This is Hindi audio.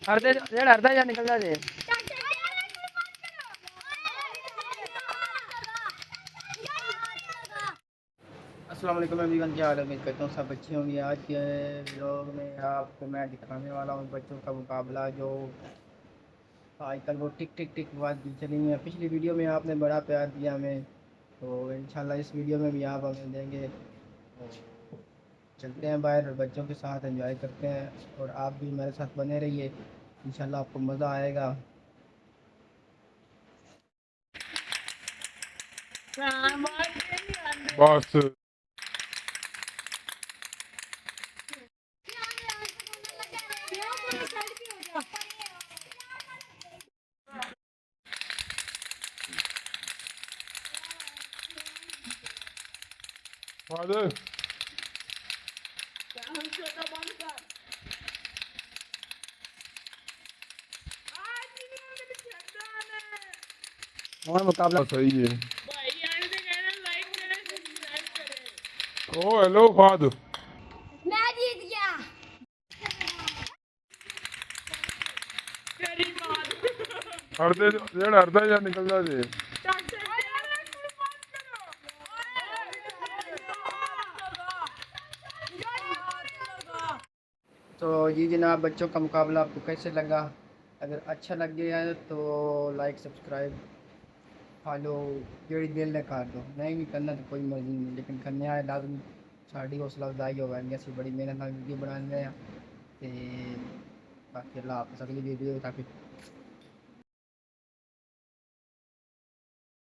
हरदे जेड़ हरदा जा निकल जा दे। अस्सलाम वालेकुम एवरीवन, क्या हाल है? उम्मीद करता हूँ सब अच्छे होंगे। आज के व्लॉग में आपको मैं दिखाने वाला हूँ बच्चों का मुकाबला जो आजकल वो टिक टिक टिक बात चली हुई है। पिछली वीडियो में आपने बड़ा प्यार दिया हमें, तो इंशाल्लाह इस वीडियो में भी आप हमें देंगे। तो चलते हैं बाहर, बच्चों के साथ एंजॉय करते हैं और आप भी मेरे साथ बने रहिए, इंशाल्लाह आपको मज़ा आएगा। बस फादर और मुकाबला सही है। ओ हेलो फादर, मैं जीत गया। हरदे जेड़ हरदा जा निकल जा दे। तो जी जनाब, बच्चों का मुकाबला आपको कैसे लगा? अगर अच्छा लग गया है तो लाइक सब्सक्राइब फॉलो जेड़ी दिल ने कर दो। नहीं भी करना तो कोई मर्जी नहीं, लेकिन करने आए लाजमी साड़ी हौसला अफजाई होगा। असी बड़ी मेहनत वीडियो बनाने हैं। तो बाकी अल्लाह हाफ़िज़, अगली वीडियो ताकि